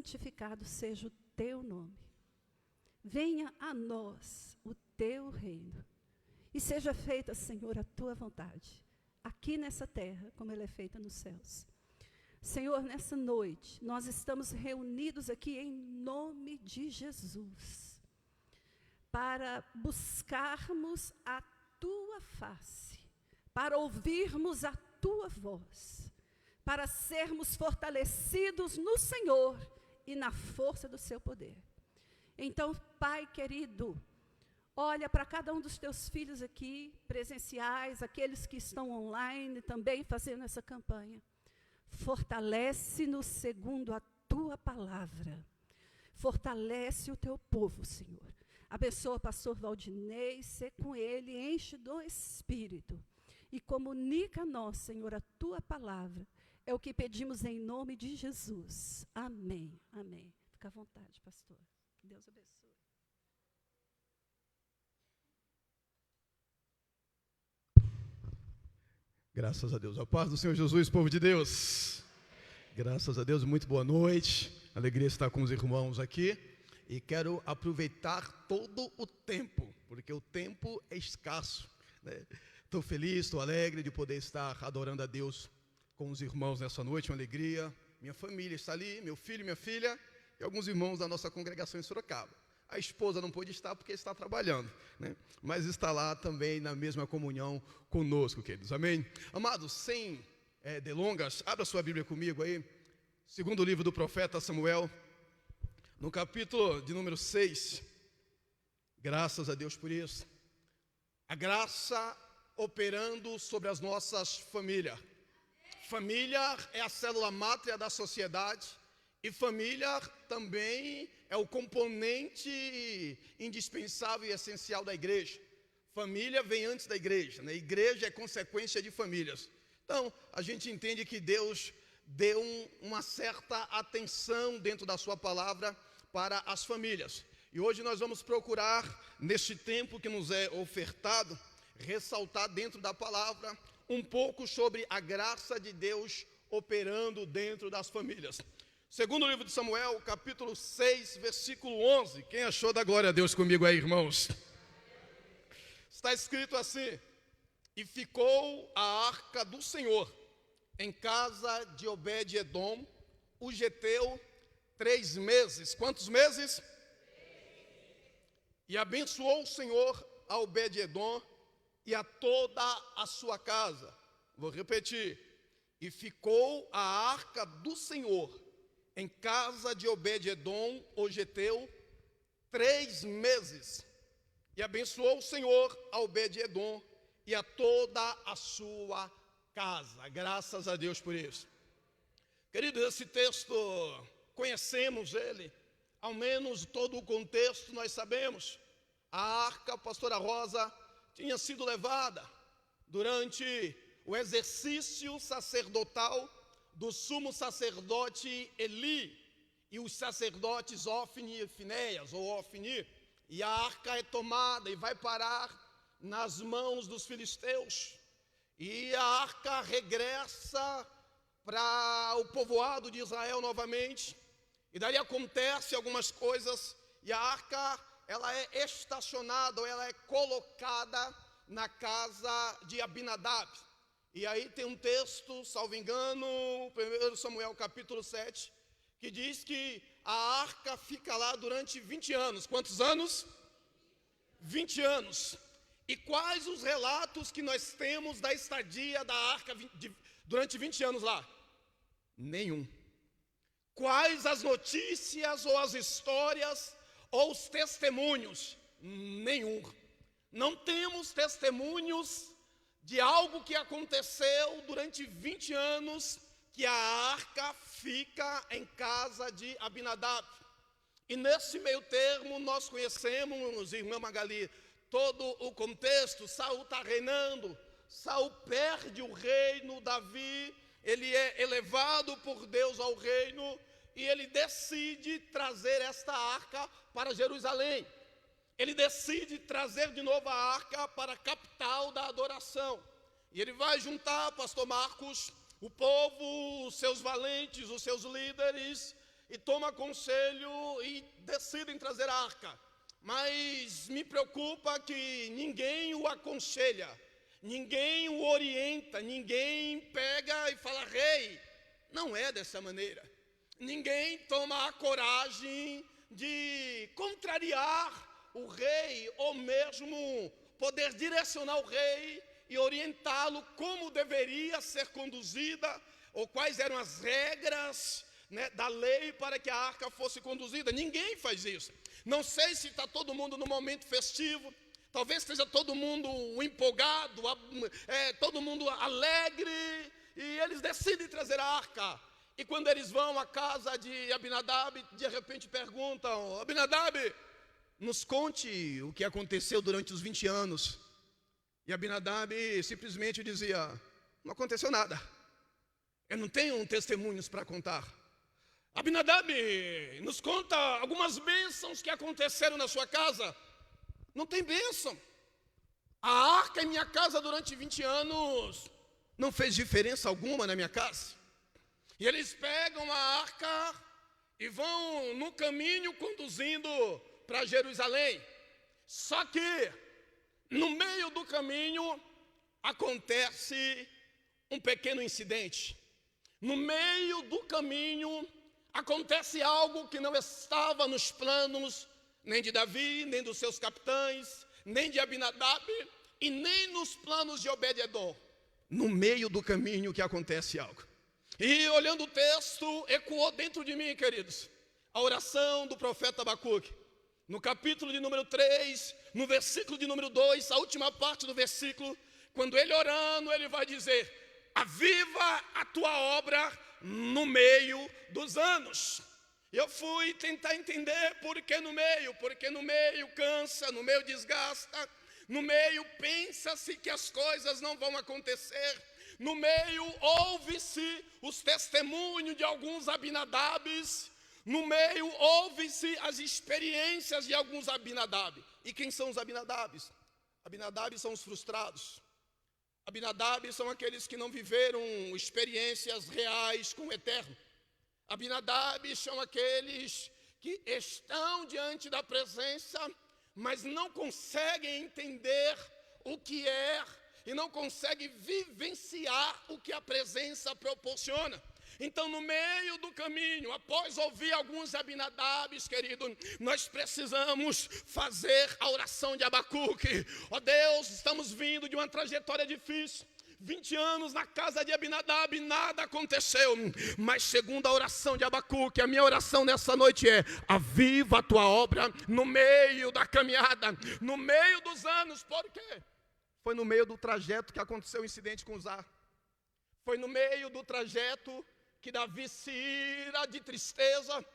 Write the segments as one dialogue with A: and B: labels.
A: santificado seja o teu nome. Venha a nós o teu reino. E seja feita, Senhor, a tua vontade, aqui nessa terra, como ela é feita nos céus. Senhor, nessa noite, nós estamos reunidos aqui em nome de Jesus, para buscarmos a tua face, para ouvirmos a tua voz, para sermos fortalecidos no Senhor e na força do seu poder. Então, Pai querido, olha para cada um dos teus filhos aqui, presenciais, aqueles que estão online também fazendo essa campanha. Fortalece-nos segundo a tua palavra. Fortalece o teu povo, Senhor. Abençoa o pastor Valdinei, sê com ele, enche do Espírito. E comunica a nós, Senhor, a tua palavra. É o que pedimos em nome de Jesus. Amém. Amém. Fica à vontade, pastor. Deus abençoe.
B: Graças a Deus. A paz do Senhor Jesus, povo de Deus. Graças a Deus, muito boa noite. Alegria estar com os irmãos aqui. E quero aproveitar todo o tempo, porque o tempo é escasso, né? Estou feliz, estou alegre de poder estar adorando a Deus com os irmãos nessa noite, uma alegria. Minha família está ali, meu filho e minha filha, e alguns irmãos da nossa congregação em Sorocaba. A esposa não pôde estar porque está trabalhando, né? Mas está lá também na mesma comunhão conosco, queridos. Amém? Amados, sem delongas, abra sua Bíblia comigo aí. Segundo livro do profeta Samuel, no capítulo de número 6. Graças a Deus por isso. A graça operando sobre as nossas famílias. Família é a célula mátria da sociedade. E família também é o componente indispensável e essencial da igreja. Família vem antes da igreja, né? Igreja é consequência de famílias. Então, a gente entende que Deus deu uma certa atenção dentro da sua palavra para as famílias. E hoje nós vamos procurar, neste tempo que nos é ofertado, ressaltar dentro da palavra um pouco sobre a graça de Deus operando dentro das famílias. Segundo o livro de Samuel, capítulo 6, versículo 11. Quem achou da glória a Deus comigo aí, irmãos? Está escrito assim: e ficou a arca do Senhor em casa de Obed-edom, o geteu, 3 meses. Quantos meses? E abençoou o Senhor a Obed-edom e a toda a sua casa. Vou repetir. E ficou a arca do Senhor em casa de Obed-edom, o geteu, 3 meses. E abençoou o Senhor a Obed-edom e a toda a sua casa. Graças a Deus por isso. Queridos, esse texto, conhecemos ele, ao menos todo o contexto nós sabemos. A arca, a pastora Rosa, tinha sido levada durante o exercício sacerdotal do sumo sacerdote Eli e os sacerdotes Ofni e Finéias, ou Ofni, e a arca é tomada e vai parar nas mãos dos filisteus, e a arca regressa para o povoado de Israel novamente, e daí acontece algumas coisas, e a arca, ela é estacionada, ou ela é colocada na casa de Abinadab. E aí tem um texto, salvo engano, 1 Samuel capítulo 7, que diz que a arca fica lá durante 20 anos. Quantos anos? 20 anos. E quais os relatos que nós temos da estadia da arca durante 20 anos lá? Nenhum. Quais as notícias ou as histórias ou os testemunhos? Nenhum. Não temos testemunhos de algo que aconteceu durante 20 anos, que a arca fica em casa de Abinadab. E nesse meio termo nós conhecemos, irmã Magali, todo o contexto. Saul está reinando, Saul perde o reino, Davi, ele é elevado por Deus ao reino, e ele decide trazer esta arca para Jerusalém. Ele decide trazer de novo a arca para a capital da adoração. E ele vai juntar, pastor Marcos, o povo, os seus valentes, os seus líderes, e toma conselho e decidem trazer a arca. Mas me preocupa que ninguém o aconselha, ninguém o orienta, ninguém pega e fala: rei, não é dessa maneira. Ninguém toma a coragem de contrariar o rei, ou mesmo poder direcionar o rei e orientá-lo como deveria ser conduzida, ou quais eram as regras, né, da lei para que a arca fosse conduzida. Ninguém faz isso. Não sei se está todo mundo no momento festivo, talvez esteja todo mundo empolgado, todo mundo alegre, e eles decidem trazer a arca. E quando eles vão à casa de Abinadab, de repente perguntam: Abinadab, nos conte o que aconteceu durante os 20 anos. E Abinadab simplesmente dizia: não aconteceu nada, eu não tenho testemunhos para contar. Abinadab, nos conta algumas bênçãos que aconteceram na sua casa. Não tem bênção. A arca em minha casa durante 20 anos não fez diferença alguma na minha casa. E eles pegam a arca e vão no caminho conduzindo para Jerusalém. Só que no meio do caminho acontece um pequeno incidente. No meio do caminho acontece algo que não estava nos planos nem de Davi, nem dos seus capitães, nem de Abinadab e nem nos planos de Obed-edom. No meio do caminho que acontece algo. E olhando o texto, ecoou dentro de mim, queridos, a oração do profeta Abacuque. No capítulo de número 3, no versículo de número 2, a última parte do versículo, quando ele orando, ele vai dizer: aviva a tua obra no meio dos anos. Eu fui tentar entender por que no meio, porque no meio cansa, no meio desgasta, no meio pensa-se que as coisas não vão acontecer, no meio ouve-se os testemunhos de alguns Abinadabes, no meio ouve-se as experiências de alguns Abinadab. E quem são os Abinadabes? Abinadabes são os frustrados. Abinadabes são aqueles que não viveram experiências reais com o Eterno. Abinadabes são aqueles que estão diante da presença, mas não conseguem entender o que é e não conseguem vivenciar o que a presença proporciona. Então, no meio do caminho, após ouvir alguns Abinadabes, querido, nós precisamos fazer a oração de Abacuque. Ó Deus, estamos vindo de uma trajetória difícil. 20 anos na casa de Abinadab, nada aconteceu. Mas segundo a oração de Abacuque, a minha oração nessa noite é: aviva a tua obra no meio da caminhada, no meio dos anos. Por quê? Foi no meio do trajeto que aconteceu o incidente com Uzá. Foi no meio do trajeto que Davi se ira de tristeza.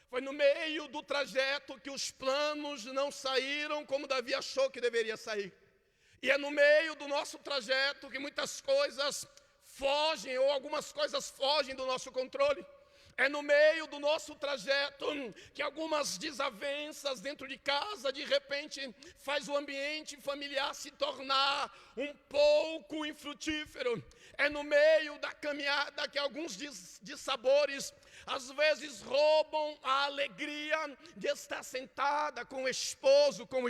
B: Foi no meio do trajeto que os planos não saíram como Davi achou que deveria sair. E é no meio do nosso trajeto que muitas coisas fogem, ou algumas coisas fogem do nosso controle. É no meio do nosso trajeto que algumas desavenças dentro de casa, de repente, faz o ambiente familiar se tornar um pouco infrutífero. É no meio da caminhada que alguns dissabores às vezes roubam a alegria de estar sentada com o esposo, com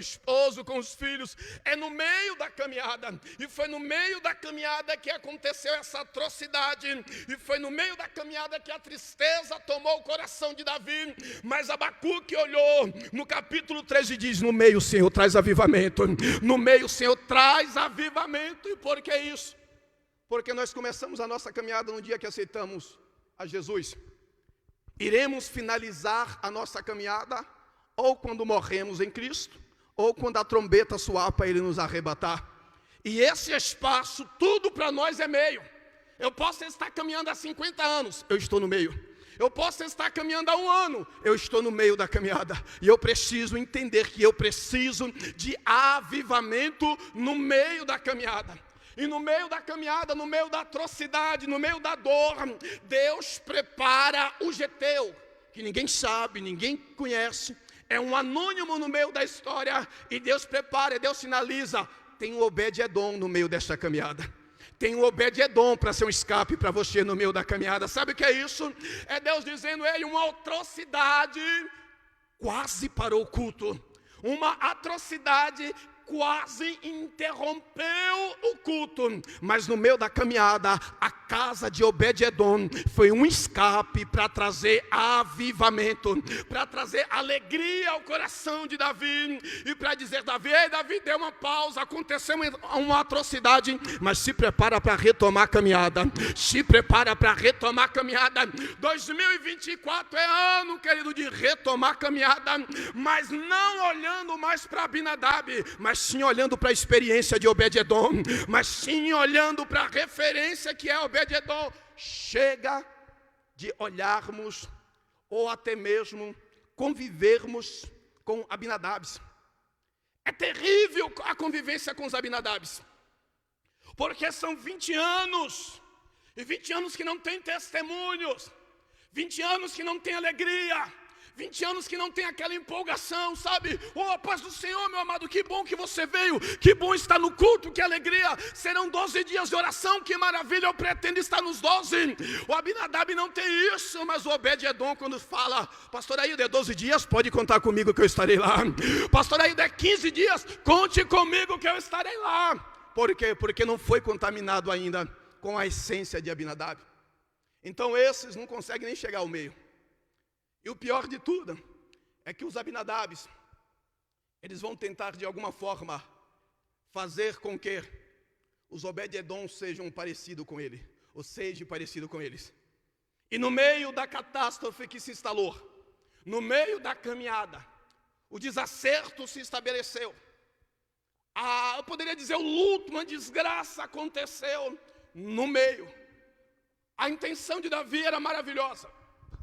B: os filhos. É no meio da caminhada, e foi no meio da caminhada que aconteceu essa atrocidade, e foi no meio da caminhada que a tristeza tomou o coração de Davi. Mas Abacuque olhou no capítulo 3 e diz: no meio o Senhor traz avivamento, no meio o Senhor traz avivamento. E por que isso? Porque nós começamos a nossa caminhada no dia que aceitamos a Jesus. Iremos finalizar a nossa caminhada ou quando morremos em Cristo, ou quando a trombeta soar para Ele nos arrebatar. E esse espaço, tudo para nós é meio. Eu posso estar caminhando há 50 anos, eu estou no meio. Eu posso estar caminhando há 1 ano, eu estou no meio da caminhada. E eu preciso entender que eu preciso de avivamento no meio da caminhada. E no meio da caminhada, no meio da atrocidade, no meio da dor, Deus prepara o Geteu, que ninguém sabe, ninguém conhece. É um anônimo no meio da história. E Deus prepara, Deus sinaliza: tem um Obed-edom no meio desta caminhada. tem um Obed-Edom para ser um escape para você no meio da caminhada. Sabe o que é isso? É Deus dizendo: ei, uma atrocidade quase parou o culto. Uma atrocidade quase interrompeu o culto, mas no meio da caminhada, a casa de Obed-Edom foi um escape para trazer avivamento, para trazer alegria ao coração de Davi, e para dizer: Davi, ei, Davi, deu uma pausa, aconteceu uma atrocidade, mas se prepara para retomar a caminhada, se prepara para retomar a caminhada. 2024 é ano, querido, de retomar a caminhada, mas não olhando mais para Abinadab, mas sim olhando para a experiência de Obed-Edom, mas sim olhando para a referência que é Obed-Edom. Chega de olharmos ou até mesmo convivermos com Abinadabs. É terrível a convivência com os Abinadabs, porque são 20 anos, e 20 anos que não tem testemunhos, 20 anos que não tem alegria, 20 anos que não tem aquela empolgação, sabe? Oh, a paz do Senhor, meu amado, que bom que você veio, que bom estar no culto, que alegria. Serão 12 dias de oração, que maravilha, eu pretendo estar nos 12. O Abinadab não tem isso, mas o Obed-Edom, quando fala: pastor Aildo, é 12 dias, pode contar comigo que eu estarei lá. Pastor Aildo, é 15 dias, conte comigo que eu estarei lá. Por quê? Porque não foi contaminado ainda com a essência de Abinadab. Então esses não conseguem nem chegar ao meio. E o pior de tudo é que os Abinadabs, eles vão tentar de alguma forma fazer com que os Obed-Edom sejam parecidos com ele, ou seja parecido com eles. E no meio da catástrofe que se instalou, no meio da caminhada, o desacerto se estabeleceu. Eu poderia dizer, o luto, uma desgraça aconteceu no meio. A intenção de Davi era maravilhosa.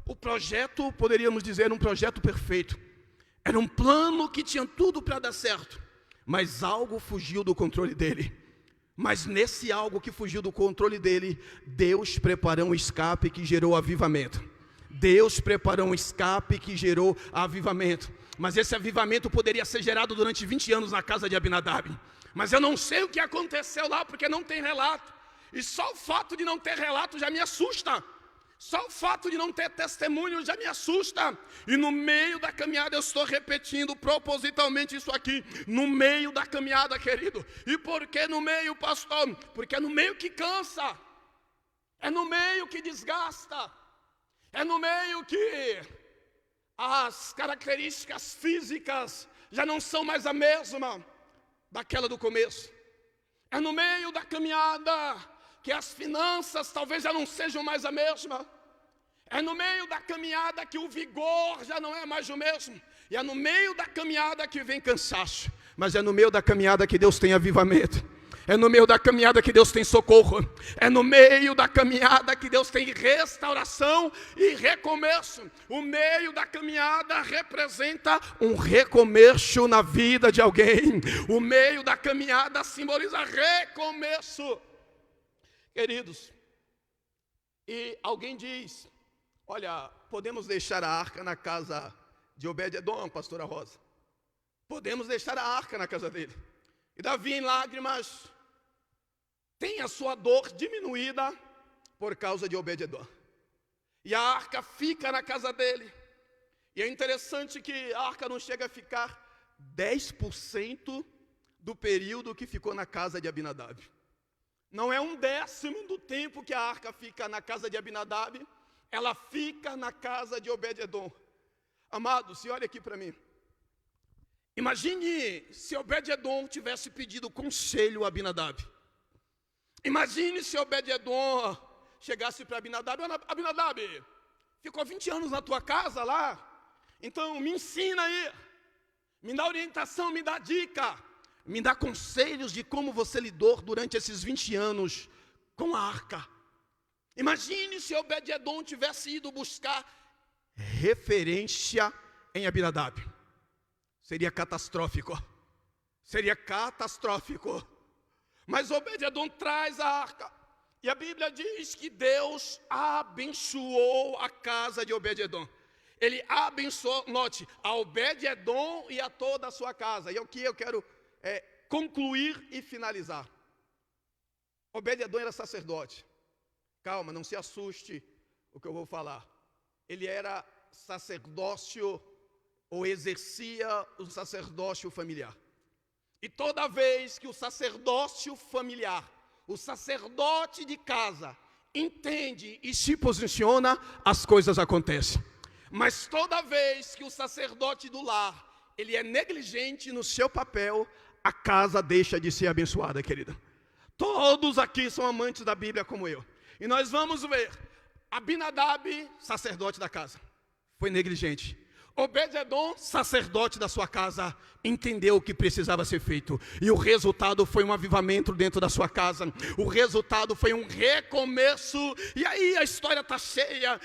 B: O projeto, poderíamos dizer, um projeto perfeito. Era um plano que tinha tudo para dar certo, mas algo fugiu do controle dele. Mas nesse algo que fugiu do controle dele, Deus preparou um escape que gerou avivamento. Deus preparou um escape que gerou avivamento. Mas esse avivamento poderia ser gerado durante 20 anos na casa de Abinadab. Mas eu não sei o que aconteceu lá, porque não tem relato. E só o fato de não ter relato já me assusta. Só o fato de não ter testemunho já me assusta. E no meio da caminhada, eu estou repetindo propositalmente isso aqui. No meio da caminhada, querido. E por que no meio, pastor? Porque é no meio que cansa. É no meio que desgasta. É no meio que as características físicas já não são mais a mesma daquela do começo. É no meio da caminhada que as finanças talvez já não sejam mais a mesma. É no meio da caminhada que o vigor já não é mais o mesmo. E é no meio da caminhada que vem cansaço. Mas é no meio da caminhada que Deus tem avivamento. É no meio da caminhada que Deus tem socorro. É no meio da caminhada que Deus tem restauração e recomeço. O meio da caminhada representa um recomeço na vida de alguém. O meio da caminhada simboliza recomeço. Queridos, e alguém diz: olha, podemos deixar a arca na casa de Obed-Edom, pastora Rosa. Podemos deixar a arca na casa dele. E Davi, em lágrimas, tem a sua dor diminuída por causa de Obed-Edom. E a arca fica na casa dele. E é interessante que a arca não chega a ficar 10% do período que ficou na casa de Abinadab. Não é 1/10 do tempo que a arca fica na casa de Abinadab, ela fica na casa de Obed-Edom. Amados, se olha aqui para mim. Imagine se Obed-Edom tivesse pedido conselho a Abinadab. Imagine se Obed-Edom chegasse para Abinadab: Abinadab, ficou 20 anos na tua casa lá, então me ensina aí, me dá orientação, me dá dica, me dá conselhos de como você lidou durante esses 20 anos com a arca. Imagine se Obed-Edom tivesse ido buscar referência em Abinadab. Seria catastrófico. Seria catastrófico. Mas Obed-Edom traz a arca. E a Bíblia diz que Deus abençoou a casa de Obed-Edom. Ele abençoou, note, a Obed-Edom e a toda a sua casa. E é o que eu quero concluir e finalizar. Obed-edom era sacerdote. Calma, não se assuste o que eu vou falar. Ele era sacerdócio, ou exercia o sacerdócio familiar. E toda vez que o sacerdócio familiar, o sacerdote de casa, entende e se posiciona, as coisas acontecem. Mas toda vez que o sacerdote do lar, ele é negligente no seu papel, a casa deixa de ser abençoada, querida. Todos aqui são amantes da Bíblia como eu. E nós vamos ver, Abinadab, sacerdote da casa, foi negligente. Obed-edom, sacerdote da sua casa, entendeu o que precisava ser feito. E o resultado foi um avivamento dentro da sua casa. O resultado foi um recomeço. E aí a história está cheia.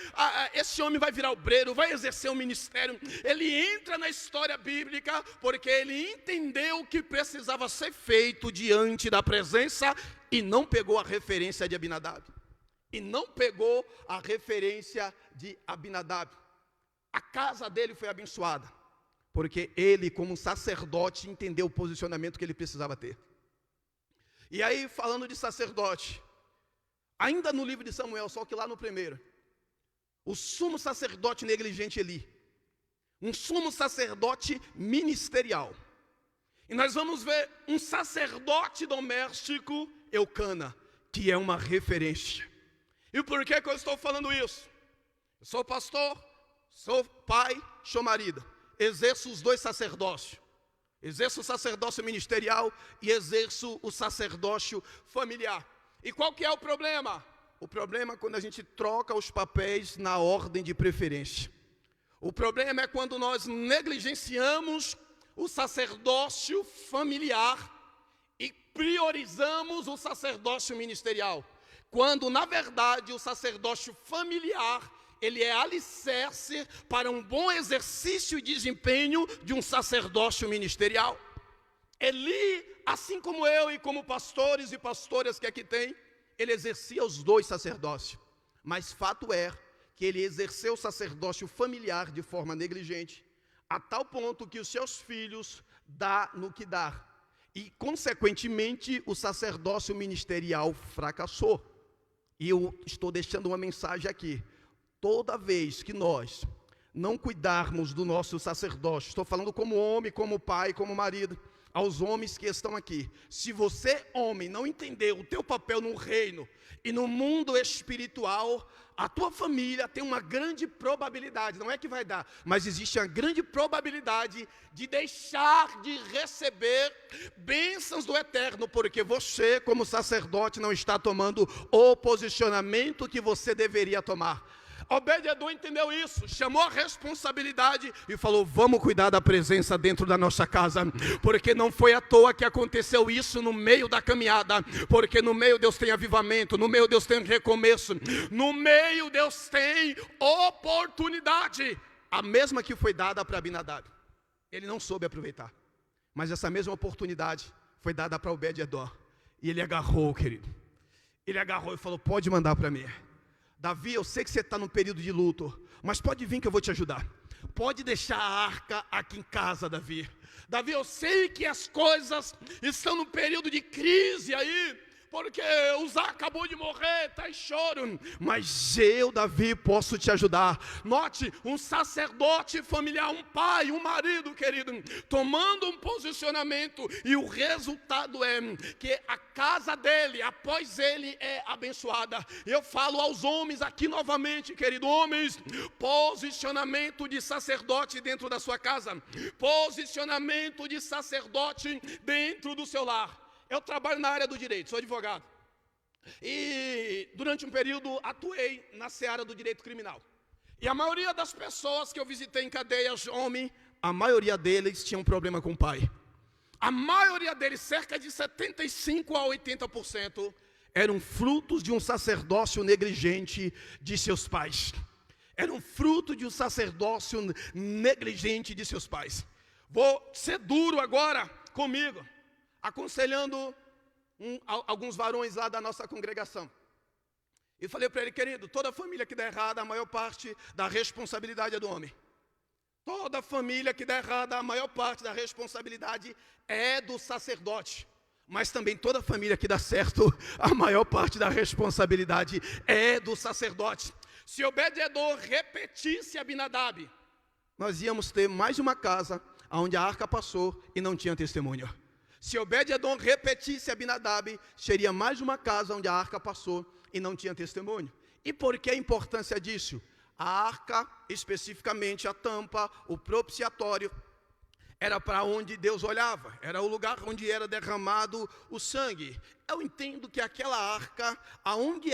B: Esse homem vai virar obreiro, vai exercer um ministério. Ele entra na história bíblica porque ele entendeu o que precisava ser feito diante da presença e não pegou a referência de Abinadab. E não pegou a referência de Abinadab. A casa dele foi abençoada, porque ele, como sacerdote, entendeu o posicionamento que ele precisava ter. E aí, falando de sacerdote, ainda no livro de Samuel, só que lá no primeiro, o sumo sacerdote negligente Eli, um sumo sacerdote ministerial. E nós vamos ver um sacerdote doméstico, Eucana, que é uma referência. E por que eu estou falando isso? Eu sou pastor, sou pai, sou marido, exerço os dois sacerdócios, exerço o sacerdócio ministerial e exerço o sacerdócio familiar. E qual que é o problema? O problema é quando a gente troca os papéis na ordem de preferência. O problema é quando nós negligenciamos o sacerdócio familiar e priorizamos o sacerdócio ministerial, quando na verdade o sacerdócio familiar ele é alicerce para um bom exercício e desempenho de um sacerdócio ministerial. Eli, assim como eu e como pastores e pastoras que aqui tem, ele exercia os dois sacerdócios. Mas fato é que ele exerceu o sacerdócio familiar de forma negligente, a tal ponto que os seus filhos dá no que dá. E, consequentemente, o sacerdócio ministerial fracassou. E eu estou deixando uma mensagem aqui. Toda vez que nós não cuidarmos do nosso sacerdócio, estou falando como homem, como pai, como marido, aos homens que estão aqui. Se você, homem, não entender o teu papel no reino e no mundo espiritual, a tua família tem uma grande probabilidade, não é que vai dar, mas existe uma grande probabilidade de deixar de receber bênçãos do eterno, porque você, como sacerdote, não está tomando o posicionamento que você deveria tomar. Obed-edom entendeu isso, chamou a responsabilidade e falou: vamos cuidar da presença dentro da nossa casa, porque não foi à toa que aconteceu isso no meio da caminhada, porque no meio Deus tem avivamento, no meio Deus tem recomeço, no meio Deus tem oportunidade, a mesma que foi dada para Abinadab. Ele não soube aproveitar, mas essa mesma oportunidade foi dada para Obed-edom, e ele agarrou, querido, ele agarrou e falou: pode mandar para mim. Davi, eu sei que você está num período de luto, mas pode vir que eu vou te ajudar. Pode deixar a arca aqui em casa, Davi. Davi, eu sei que as coisas estão num período de crise aí, porque Uzá acabou de morrer, está em choro, mas eu, Davi, posso te ajudar. Note, um sacerdote familiar, um pai, um marido, querido, tomando um posicionamento, e o resultado é que a casa dele, após ele, é abençoada. Eu falo aos homens aqui novamente, querido, homens, posicionamento de sacerdote dentro da sua casa, posicionamento de sacerdote dentro do seu lar. Eu trabalho na área do direito, sou advogado. E durante um período atuei na seara do direito criminal. E a maioria das pessoas que eu visitei em cadeias, homem, a maioria deles tinha um problema com o pai. A maioria deles, cerca de 75% a 80%, eram frutos de um sacerdócio negligente de seus pais. Eram fruto de um sacerdócio negligente de seus pais. Vou ser duro agora comigo, aconselhando alguns varões lá da nossa congregação. E falei para ele: querido, toda família que der errada, a maior parte da responsabilidade é do homem. Toda família que der errada, a maior parte da responsabilidade é do sacerdote. mas também toda família que dá certo, a maior parte da responsabilidade é do sacerdote. Se Obed-edom repetisse Abinadab, nós íamos ter mais de uma casa onde a arca passou e não tinha testemunho. Se Obed-edom repetisse Abinadab, seria mais de uma casa onde a arca passou e não tinha testemunho. E por que a importância disso? A arca, especificamente a tampa, o propiciatório, era para onde Deus olhava, era o lugar onde era derramado o sangue. Eu entendo que aquela arca, aonde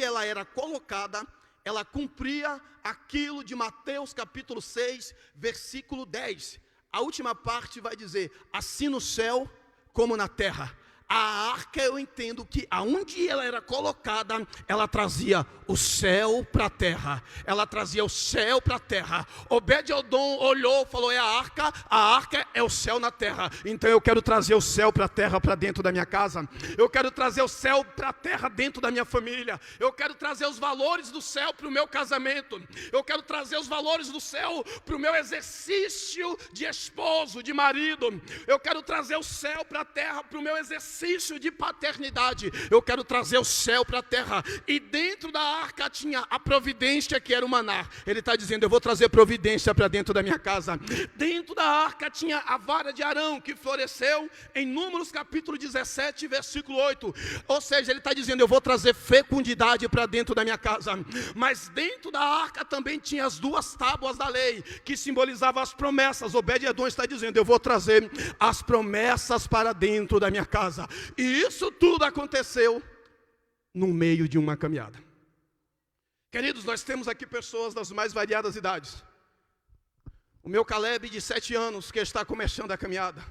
B: ela era colocada, ela cumpria aquilo de Mateus capítulo 6, versículo 10. A última parte vai dizer, assim no céu como na terra. A arca, eu entendo que aonde ela era colocada, ela trazia o céu para a terra. Ela trazia o céu para a terra. Obed-edom olhou, falou, a arca é o céu na terra. Então eu quero trazer o céu para a terra, para dentro da minha casa. Eu quero trazer o céu para a terra dentro da minha família. Eu quero trazer os valores do céu para o meu casamento. Eu quero trazer os valores do céu para o meu exercício de esposo, de marido. Eu quero trazer o céu para a terra, para o meu exercício de paternidade. Eu quero trazer o céu para a terra. E dentro da arca tinha a providência, que era o maná. Ele está dizendo, eu vou trazer providência para dentro da minha casa. Dentro da arca tinha a vara de Arão, que floresceu em Números capítulo 17, versículo 8. Ou seja, ele está dizendo, eu vou trazer fecundidade para dentro da minha casa. Mas dentro da arca também tinha as duas tábuas da lei, que simbolizavam as promessas. Obed-edom está dizendo, eu vou trazer as promessas para dentro da minha casa. E isso tudo aconteceu no meio de uma caminhada. Queridos, nós temos aqui pessoas das mais variadas idades. O meu Caleb de 7 anos, que está começando a caminhada.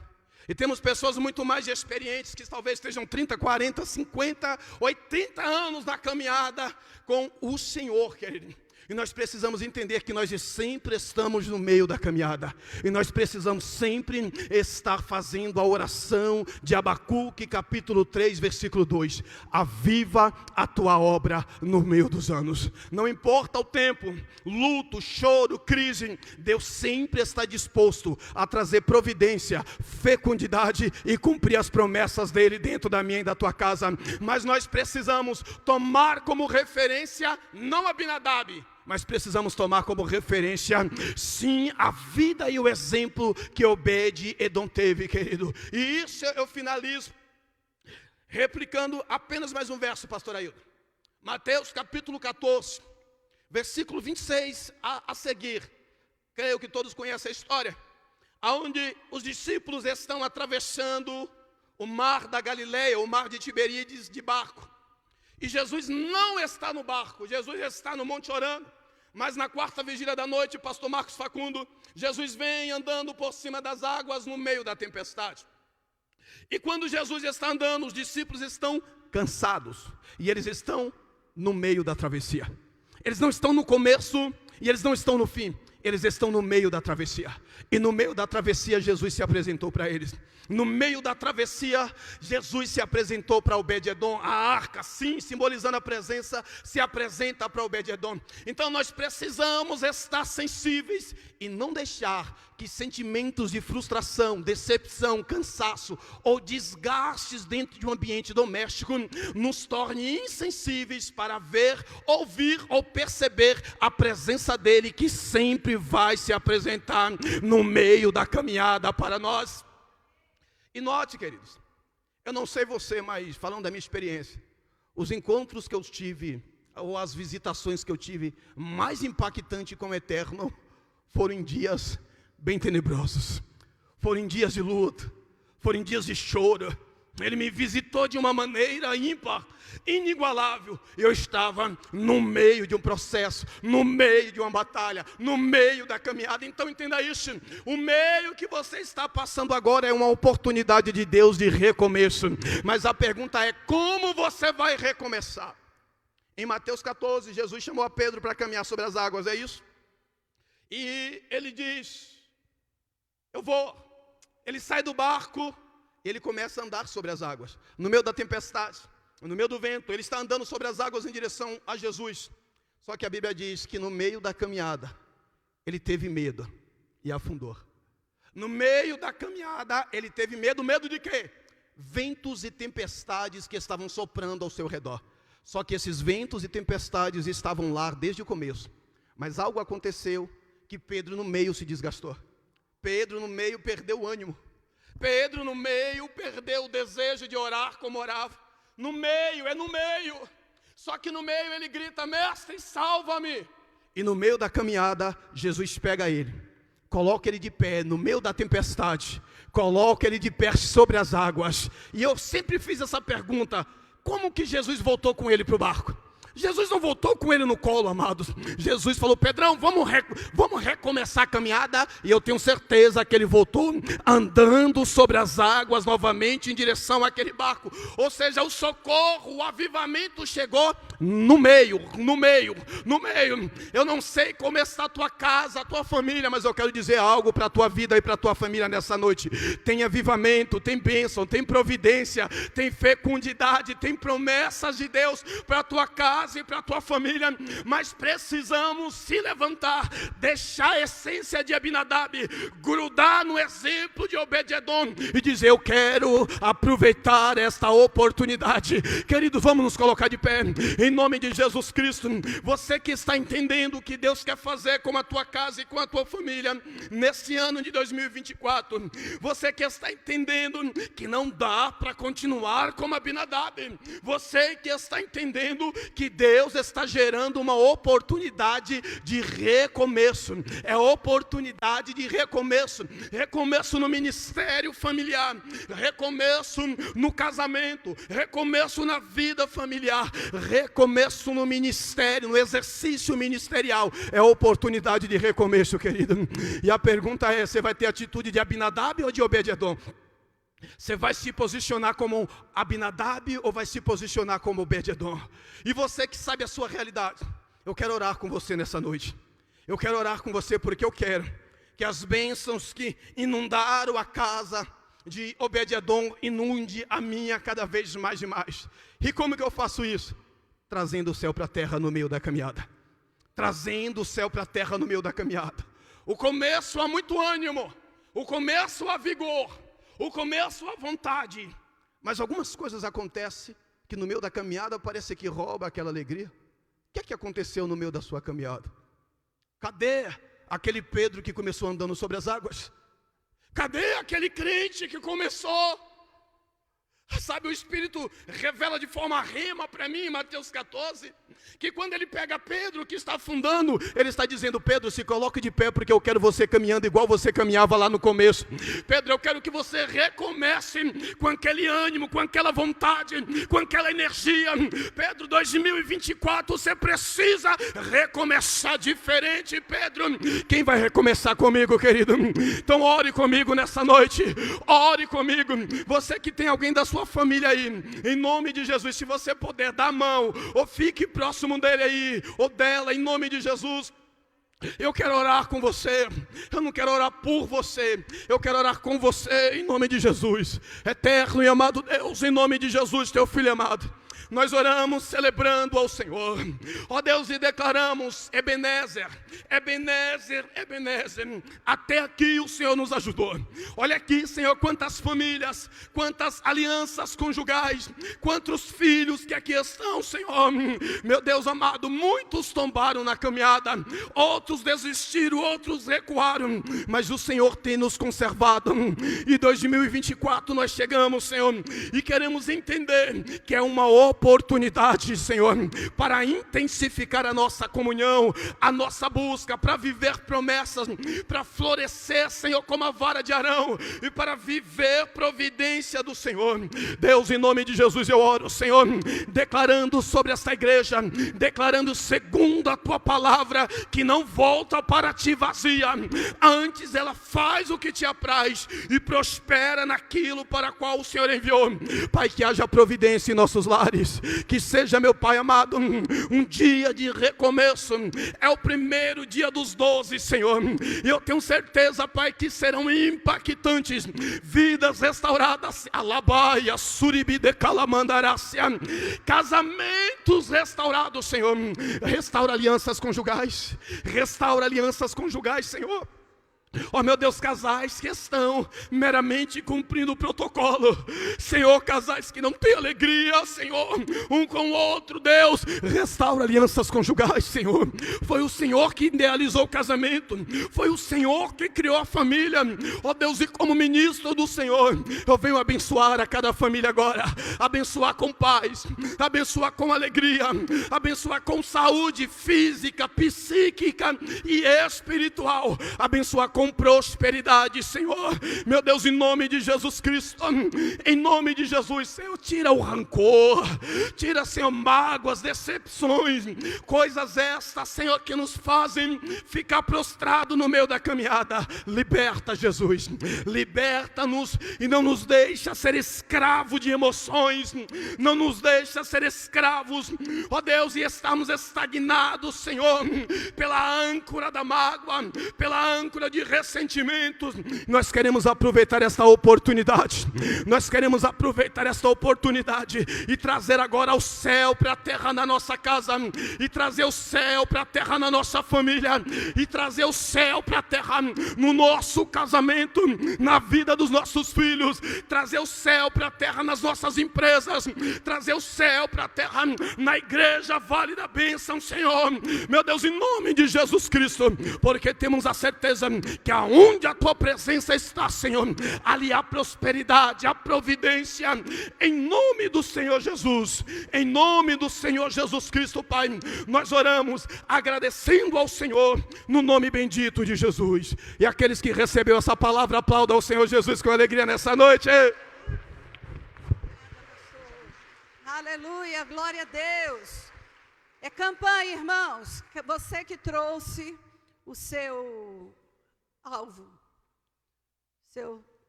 B: E temos pessoas muito mais experientes, que talvez estejam 30, 40, 50, 80 anos na caminhada com o Senhor, querido. E nós precisamos entender que nós sempre estamos no meio da caminhada. E nós precisamos sempre estar fazendo a oração de Abacuque, capítulo 3, versículo 2. Aviva a tua obra no meio dos anos. Não importa o tempo, luto, choro, crise, Deus sempre está disposto a trazer providência, fecundidade e cumprir as promessas dele dentro da minha e da tua casa. Mas nós precisamos tomar como referência, não Abinadab, mas precisamos tomar como referência, sim, a vida e o exemplo que Obed-edom teve, querido. E isso eu finalizo replicando apenas mais um verso, pastor Ailton. Mateus capítulo 14, versículo 26 a seguir. Creio que todos conhecem a história, onde os discípulos estão atravessando o mar da Galileia, o mar de Tiberíades, de barco. E Jesus não está no barco, Jesus está no monte orando. Mas na quarta vigília da noite, pastor Marcos Facundo, Jesus vem andando por cima das águas no meio da tempestade. E quando Jesus está andando, os discípulos estão cansados. E eles estão no meio da travessia. Eles não estão no começo e eles não estão no fim. Eles estão no meio da travessia. E no meio da travessia, Jesus se apresentou para eles. No meio da travessia, Jesus se apresentou para Obed-edom. A arca, sim, simbolizando a presença, se apresenta para Obed-edom. Então nós precisamos estar sensíveis e não deixar que sentimentos de frustração, decepção, cansaço ou desgastes dentro de um ambiente doméstico nos torne insensíveis para ver, ouvir ou perceber a presença dele, que sempre vai se apresentar no meio da caminhada para nós. E note, queridos, eu não sei você, mas falando da minha experiência, os encontros que eu tive, ou as visitações que eu tive mais impactante com o Eterno, foram em dias bem tenebrosos, foram em dias de luta, foram em dias de choro. Ele me visitou de uma maneira ímpar, inigualável. Eu estava no meio de um processo, no meio de uma batalha, no meio da caminhada. Então entenda isso, o meio que você está passando agora é uma oportunidade de Deus de recomeço. Mas a pergunta é, como você vai recomeçar? Em Mateus 14, Jesus chamou a Pedro para caminhar sobre as águas, é isso? E ele diz, eu vou. Ele sai do barco, ele começa a andar sobre as águas, no meio da tempestade, no meio do vento. Ele está andando sobre as águas em direção a Jesus. Só que a Bíblia diz que no meio da caminhada, ele teve medo e afundou. No meio da caminhada, ele teve medo. Medo de quê? ventos e tempestades que estavam soprando ao seu redor. Só que esses ventos e tempestades estavam lá desde o começo. Mas algo aconteceu que Pedro no meio se desgastou. Pedro no meio perdeu o ânimo. Pedro no meio perdeu o desejo de orar como orava. No meio. Só que no meio ele grita: mestre, salva-me. E no meio da caminhada, Jesus pega ele, coloca ele de pé no meio da tempestade, coloca ele de pé sobre as águas. E eu sempre fiz essa pergunta: como que Jesus voltou com ele para o barco? Jesus não voltou com ele no colo, amados. Jesus falou: Pedrão, vamos recomeçar a caminhada. E eu tenho certeza que ele voltou andando sobre as águas novamente em direção àquele barco. Ou seja, o socorro, o avivamento chegou no meio. Eu não sei como está a tua casa, a tua família, mas eu quero dizer algo para a tua vida e para a tua família nessa noite. Tem avivamento, tem bênção, tem providência, tem fecundidade, tem promessas de Deus para a tua casa e para a tua família, mas precisamos se levantar, deixar a essência de Abinadab, grudar no exemplo de Obed-edom e dizer: eu quero aproveitar esta oportunidade. Querido, vamos nos colocar de pé, em nome de Jesus Cristo. Você que está entendendo o que Deus quer fazer com a tua casa e com a tua família, nesse ano de 2024, você que está entendendo que não dá para continuar como Abinadab, você que está entendendo que Deus está gerando uma oportunidade de recomeço. É oportunidade de recomeço. Recomeço no ministério familiar, recomeço no casamento, recomeço na vida familiar, recomeço no ministério, no exercício ministerial. É oportunidade de recomeço, querido. E a pergunta é: você vai ter atitude de Abinadab ou de Obed-edom? Você vai se posicionar como Abinadab ou vai se posicionar como Obed-edom? E você que sabe a sua realidade, eu quero orar com você nessa noite. Eu quero orar com você porque eu quero que as bênçãos que inundaram a casa de Obed-edom inunde a minha cada vez mais e mais. E como que eu faço isso? Trazendo o céu para a terra no meio da caminhada. Trazendo o céu para a terra no meio da caminhada. O começo há muito ânimo, o começo há vigor, o começo à vontade, mas algumas coisas acontecem que no meio da caminhada parece que rouba aquela alegria. O que é que aconteceu no meio da sua caminhada? Cadê aquele Pedro que começou andando sobre as águas? Cadê aquele crente que começou? Sabe, o Espírito revela de forma rema para mim em Mateus 14, que quando ele pega Pedro que está afundando, ele está dizendo: Pedro, se coloque de pé porque eu quero você caminhando igual você caminhava lá no começo. Pedro, eu quero que você recomece com aquele ânimo, com aquela vontade, com aquela energia. Pedro, 2024 você precisa recomeçar diferente, Pedro. Quem vai recomeçar comigo, querido? Então ore comigo nessa noite, ore comigo. Você que tem alguém da sua família aí, em nome de Jesus, se você puder, dá a mão, ou fique próximo dele aí, ou dela, em nome de Jesus. Eu quero orar com você. Eu não quero orar por você, eu quero orar com você, em nome de Jesus. Eterno e amado Deus, em nome de Jesus, teu filho amado, nós oramos celebrando ao Senhor, ó Deus, e declaramos: Ebenezer, Ebenezer, Ebenezer, até aqui o Senhor nos ajudou. Olha aqui, Senhor, quantas famílias, quantas alianças conjugais, quantos filhos que aqui estão, Senhor. Meu Deus amado, muitos tombaram na caminhada, outros desistiram, outros recuaram, mas o Senhor tem nos conservado. E 2024 nós chegamos, Senhor, e queremos entender que é uma oportunidade, Senhor, para intensificar a nossa comunhão, a nossa busca, para viver promessas, para florescer, Senhor, como a vara de Arão, e para viver providência do Senhor. Deus, em nome de Jesus eu oro, Senhor, declarando sobre esta igreja, declarando segundo a tua palavra, que não volta para ti vazia, antes ela faz o que te apraz e prospera naquilo para qual o Senhor enviou. Pai, que haja providência em nossos lares, que seja, meu Pai amado, um dia de recomeço. É o primeiro dia dos 12, Senhor, e eu tenho certeza, Pai, que serão impactantes, vidas restauradas, alabaia, suribi de calamandarácia, casamentos restaurados, Senhor. Restaura alianças conjugais, restaura alianças conjugais, Senhor. Ó meu Deus, casais que estão meramente cumprindo o protocolo, Senhor, casais que não têm alegria, Senhor, um com o outro, Deus, restaura alianças conjugais, Senhor. Foi o Senhor que idealizou o casamento, foi o Senhor que criou a família, ó Deus, e como ministro do Senhor, eu venho abençoar a cada família agora, abençoar com paz, abençoar com alegria, abençoar com saúde física, psíquica e espiritual, abençoar com prosperidade, Senhor, meu Deus, em nome de Jesus Cristo, em nome de Jesus, Senhor, tira o rancor, tira, Senhor, mágoas, decepções, coisas estas, Senhor, que nos fazem ficar prostrado no meio da caminhada. Liberta, Jesus, liberta-nos e não nos deixa ser escravo de emoções, não nos deixa ser escravos, ó Deus, e estamos estagnados, Senhor, pela âncora da mágoa, pela âncora de ressentimentos. Nós queremos aproveitar esta oportunidade, nós queremos aproveitar esta oportunidade e trazer agora o céu para a terra na nossa casa, e trazer o céu para a terra na nossa família, e trazer o céu para a terra no nosso casamento, na vida dos nossos filhos, trazer o céu para a terra nas nossas empresas, trazer o céu para a terra na igreja Vale da Bênção, Senhor, meu Deus, em nome de Jesus Cristo, porque temos a certeza que aonde a tua presença está, Senhor, ali há prosperidade, há providência, em nome do Senhor Jesus, em nome do Senhor Jesus Cristo, Pai, nós oramos agradecendo ao Senhor, no nome bendito de Jesus. E aqueles que receberam essa palavra, aplaudam ao Senhor Jesus com alegria nessa noite.
A: Aleluia, glória a Deus. É campanha, irmãos, você que trouxe o seu alvo,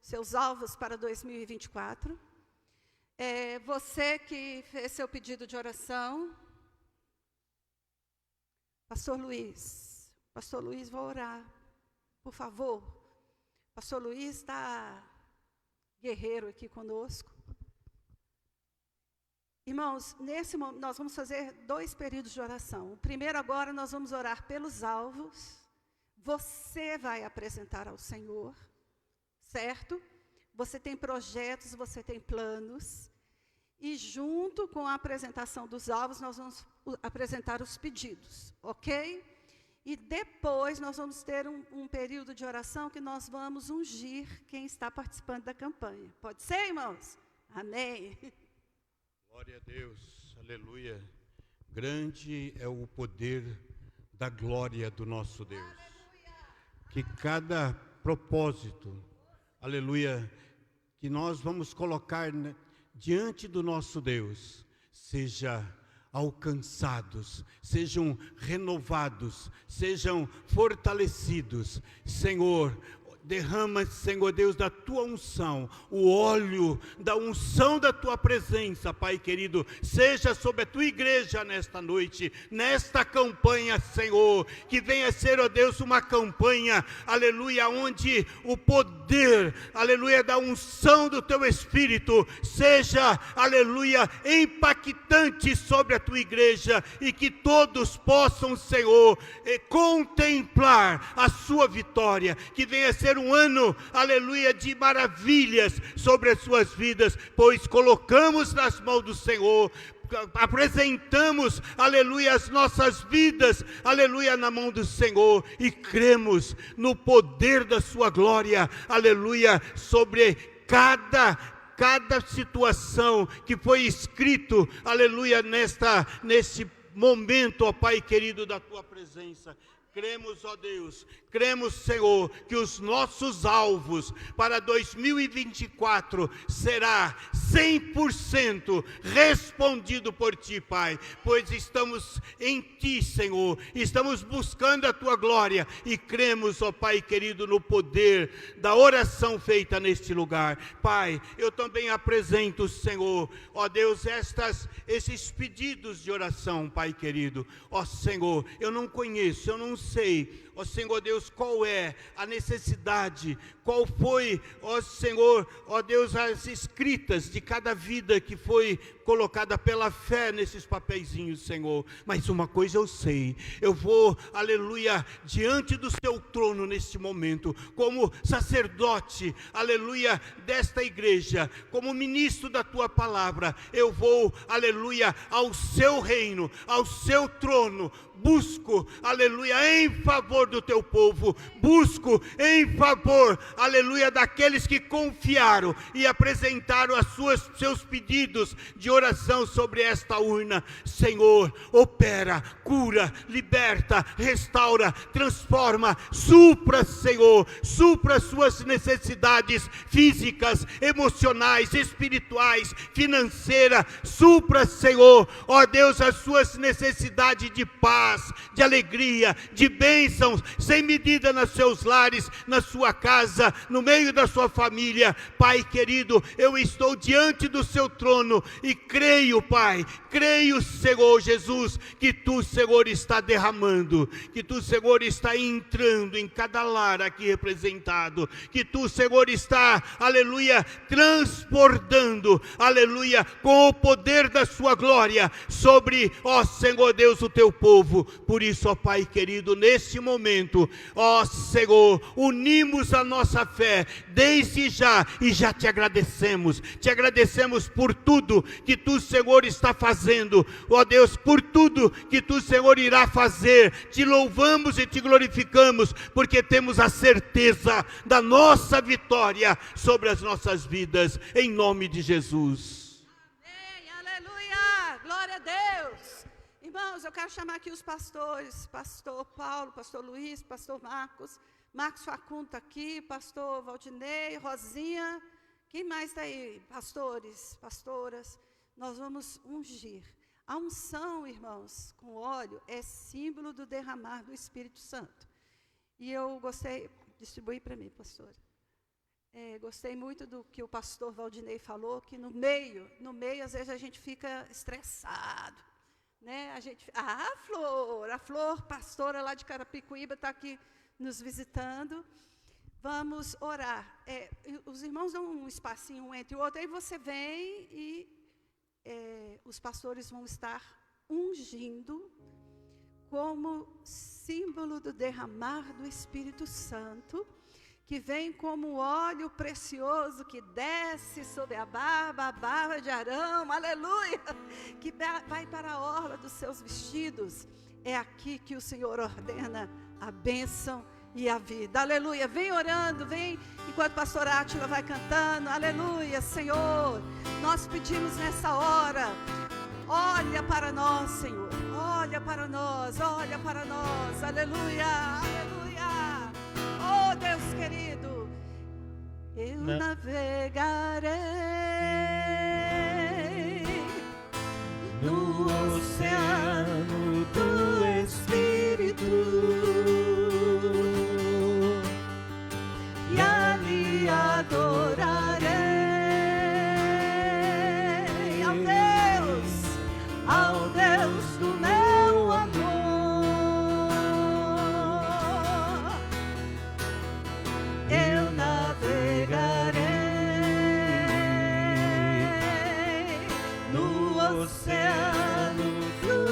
A: seus alvos para 2024, você que fez seu pedido de oração, Pastor Luiz, vou orar, por favor. Pastor Luiz está guerreiro aqui conosco. Irmãos, nesse momento nós vamos fazer 2 períodos de oração. O primeiro agora nós vamos orar pelos alvos. Você vai apresentar ao Senhor, certo? Você tem projetos, você tem planos. E junto com a apresentação dos alvos, nós vamos apresentar os pedidos, ok? E depois nós vamos ter um período de oração que nós vamos ungir quem está participando da campanha. Pode ser, irmãos? Amém.
C: Glória a Deus, aleluia. Grande é o poder da glória do nosso Deus. Aleluia. Que cada propósito, aleluia, que nós vamos colocar diante do nosso Deus, seja alcançados, sejam renovados, sejam fortalecidos. Senhor, derrama, Senhor Deus, da tua unção, o óleo da unção da tua presença, Pai querido, seja sobre a tua igreja nesta noite, nesta campanha, Senhor, que venha ser, ó Deus, uma campanha, aleluia, onde o poder, aleluia, da unção do teu Espírito seja, aleluia, impactante sobre a tua igreja, e que todos possam, Senhor, contemplar a sua vitória, que venha ser um ano, aleluia, de maravilhas sobre as suas vidas, pois colocamos nas mãos do Senhor, apresentamos, aleluia, as nossas vidas, aleluia, na mão do Senhor, e cremos no poder da sua glória, aleluia, sobre cada situação que foi escrito, aleluia, nesse momento, ó Pai querido, da tua presença. Cremos, ó Deus, cremos, Senhor, que os nossos alvos para 2024 será 100% respondido por Ti, Pai, pois estamos em Ti, Senhor, estamos buscando a Tua glória e cremos, ó Pai querido, no poder da oração feita neste lugar. Pai, eu também apresento, Senhor, ó Deus, esses pedidos de oração, Pai querido. Ó Senhor, eu não conheço, eu não sei ó Senhor Deus, qual é a necessidade, qual foi, ó Senhor, ó Deus, as escritas de cada vida que foi colocada pela fé nesses papeizinhos, Senhor. Mas uma coisa eu sei, eu vou, aleluia, diante do seu trono neste momento, como sacerdote, aleluia, desta igreja, como ministro da tua palavra, eu vou, aleluia, ao seu reino, ao seu trono, busco, aleluia, em favor do teu povo, busco em favor, aleluia, daqueles que confiaram e apresentaram seus pedidos de oração sobre esta urna. Senhor, opera, cura, liberta, restaura, transforma, supra, Senhor, supra suas necessidades físicas, emocionais, espirituais, financeiras, supra, Senhor, ó Deus, as suas necessidades de paz, de alegria, de bênçãos, sem medida nos seus lares, na sua casa, no meio da sua família. Pai querido, eu estou diante do seu trono e creio, Pai, creio, Senhor Jesus, que tu, Senhor, está derramando, que tu, Senhor, está entrando em cada lar aqui representado, que tu, Senhor, está, aleluia, transbordando, aleluia, com o poder da sua glória sobre, ó Senhor Deus, o teu povo. Por isso, ó Pai querido, neste momento, ó Senhor, unimos a nossa fé desde já e já te agradecemos por tudo que tu, Senhor, está fazendo, ó Deus, por tudo que tu, Senhor, irá fazer. Te louvamos e te glorificamos, porque temos a certeza da nossa vitória sobre as nossas vidas, em nome de Jesus.
A: Amém, aleluia, glória a Deus. Irmãos, eu quero chamar aqui os pastores, pastor Paulo, pastor Luiz, pastor Marcos Facundo está aqui, pastor Valdinei, Rosinha, quem mais está aí? Pastores, pastoras, nós vamos ungir. A unção, irmãos, com óleo, é símbolo do derramar do Espírito Santo. E eu gostei, distribui para mim, pastora. Gostei muito do que o pastor Valdinei falou, que no meio, às vezes a gente fica estressado, né? A Flor, pastora lá de Carapicuíba, está aqui nos visitando. Vamos orar. Os irmãos dão um espacinho um entre o outro, aí você vem e os pastores vão estar ungindo como símbolo do derramar do Espírito Santo, que vem como óleo precioso que desce sobre a barba de Arão, aleluia, que vai para a orla dos seus vestidos. É aqui que o Senhor ordena a bênção e a vida, aleluia. Vem orando, vem, enquanto a pastora Átila vai cantando, aleluia. Senhor, nós pedimos nessa hora, olha para nós, Senhor, olha para nós, aleluia, aleluia. Oh Deus querido, eu navegarei no oceano do Espírito e ali adorarei ao Deus do meu amor. Eu navegarei no oceano do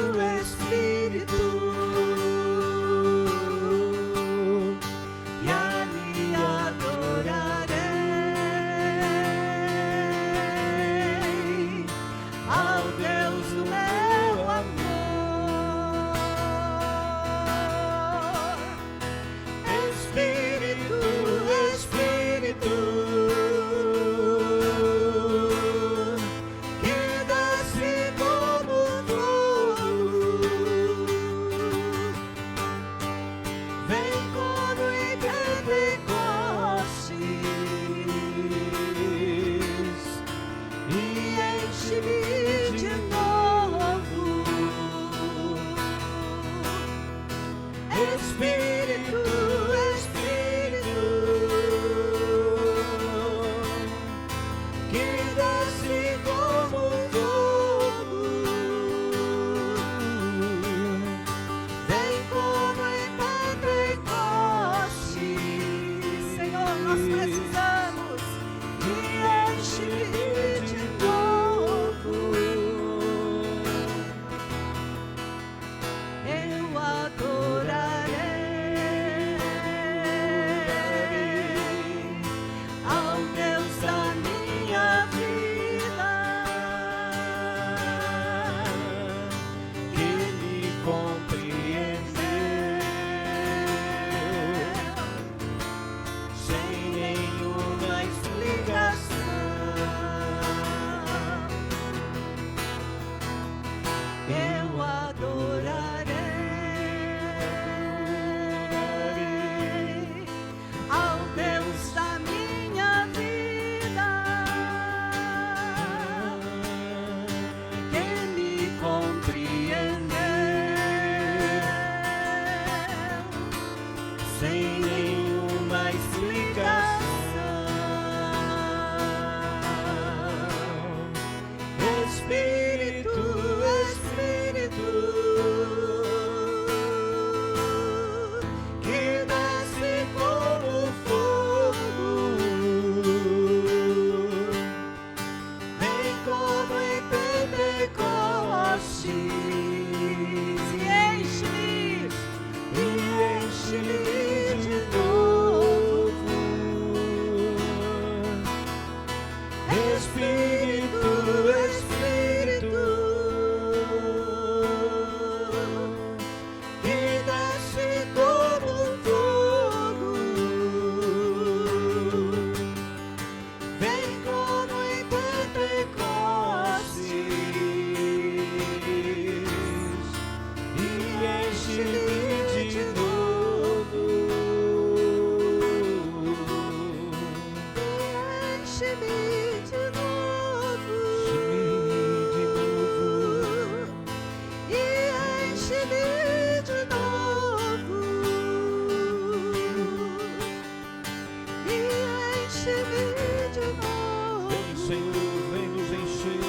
D: Senhor, vem nos encher.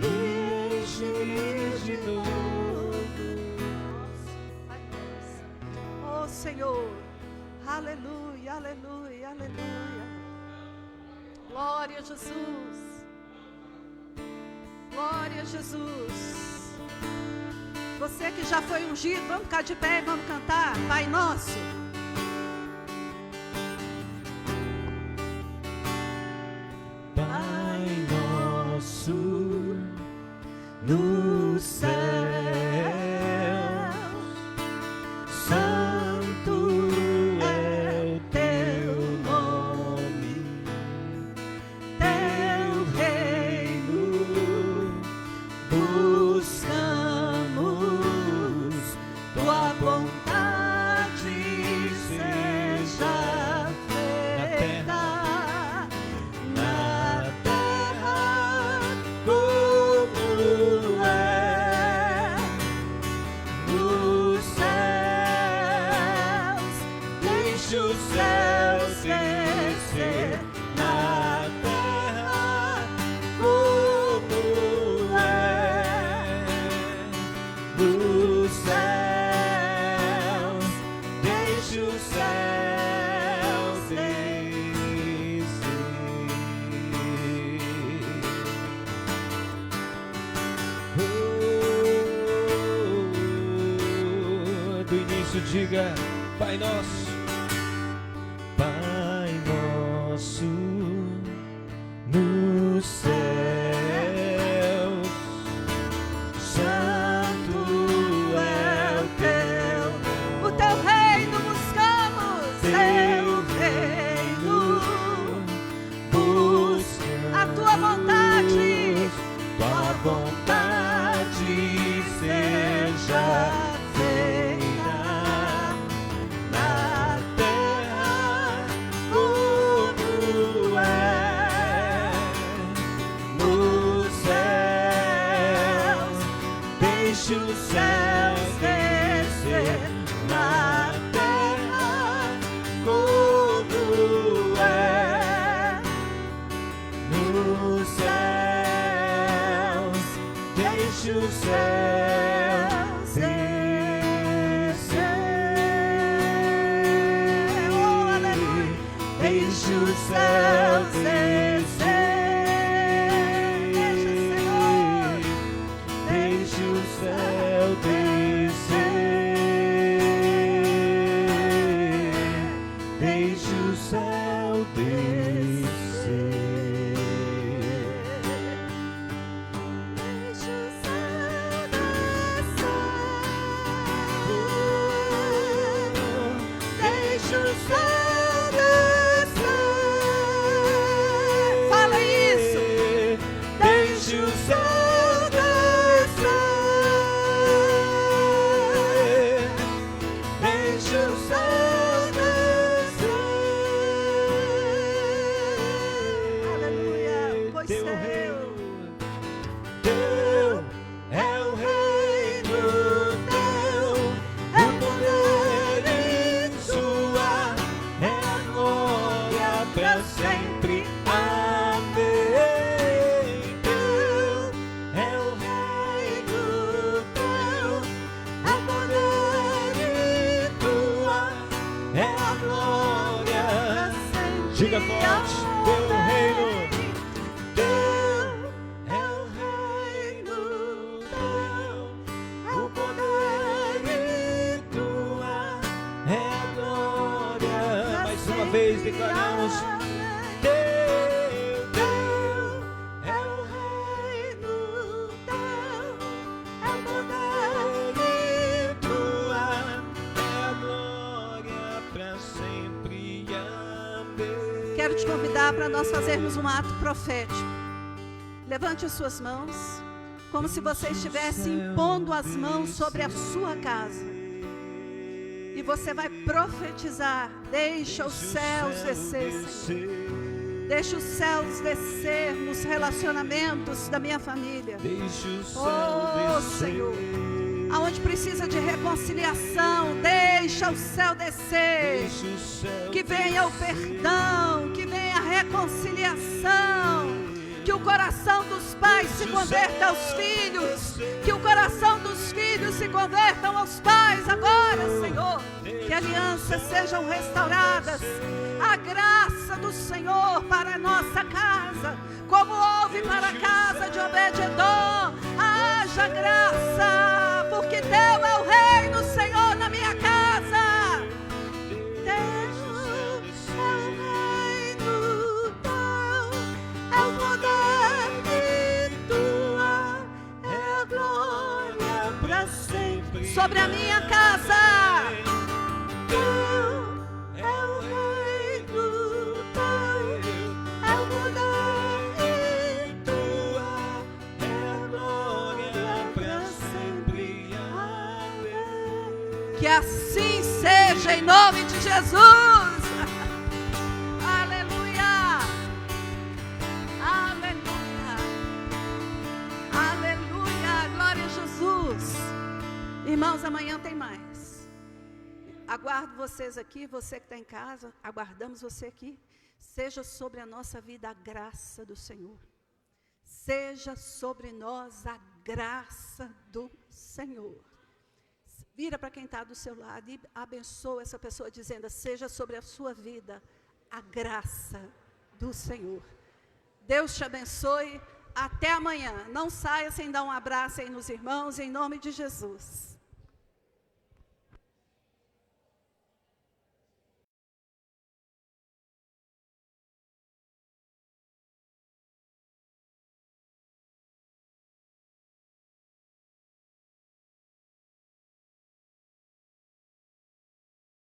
D: Enche-me de novo.
A: Oh Senhor, aleluia, aleluia, aleluia. Glória a Jesus. Glória a Jesus. Você que já foi ungido, vamos ficar de pé e vamos cantar Pai Nosso.
D: Pai nosso no céu, santo é o teu nome, teu reino buscamos, tua vontade seja feita na terra como é nos céus. Deixa os céus descer na terra como é nos céus. Deixa os céus descer. Do início diga Pai Nosso. Pai Nosso nos céus, santo é
A: O teu reino buscamos, teu reino,
D: buscamos,
A: a tua vontade,
D: tua vontade seja feita na terra como é nos céus. Deixa os céus descer na terra como é nos céus. Deixa os céus descer.
A: oh aleluia.
D: Deixa os céus descer.
A: Deixa, Senhor.
D: Deixa o céu descer. Deixa o céu descer.
A: Deixa o céu descer. Deixa o céu descer. Fala isso.
D: Deixa o céu descer. Deixa o céu descer.
A: Aleluia. Pois
D: Teu
A: seu.
D: reino, teu é o reino, teu é o poder e sua é a glória para sempre. Amém. Teu é o reino, teu é o poder e tua é a glória. Diga forte, teu reino. Teu é o reino, teu o poder e tua é a glória. Mais uma vez declaramos: teu é o reino, teu é o poder e tua é a glória para sempre. Amém.
A: Quero te convidar para nós fazermos um ato profético. Levante as suas mãos, como se você estivesse impondo as mãos sobre a sua casa. E você vai profetizar: deixa os céus descer, Senhor. Deixa os céus descer nos relacionamentos da minha família.
D: Deixa o céu
A: Oh,
D: descer.
A: Senhor. Aonde precisa de reconciliação, deixa o céu descer.
D: Deixa o céu
A: Que venha o
D: descer.
A: perdão, que venha a reconciliação. Que o coração dos pais se converta aos filhos. Que o coração dos filhos se convertam aos pais agora, Senhor. Que alianças sejam restauradas. A graça do Senhor para a nossa casa, como houve para a casa de Obed-edom. Haja graça, porque Teu é o reino, Senhor, na minha casa. Teu é o reino, Teu é o poder e Tua é a glória para sempre sobre a minha casa. Que assim seja em nome de Jesus. Aleluia. Aleluia. Aleluia. Glória a Jesus. Irmãos, amanhã tem mais. Aguardo vocês aqui, você que está em casa, aguardamos você aqui. Seja sobre a nossa vida a graça do Senhor. Seja sobre nós a graça do Senhor. Vira para quem está do seu lado e abençoa essa pessoa dizendo: seja sobre a sua vida a graça do Senhor. Deus te abençoe. Até amanhã. Não saia sem dar um abraço aí nos irmãos, em nome de Jesus.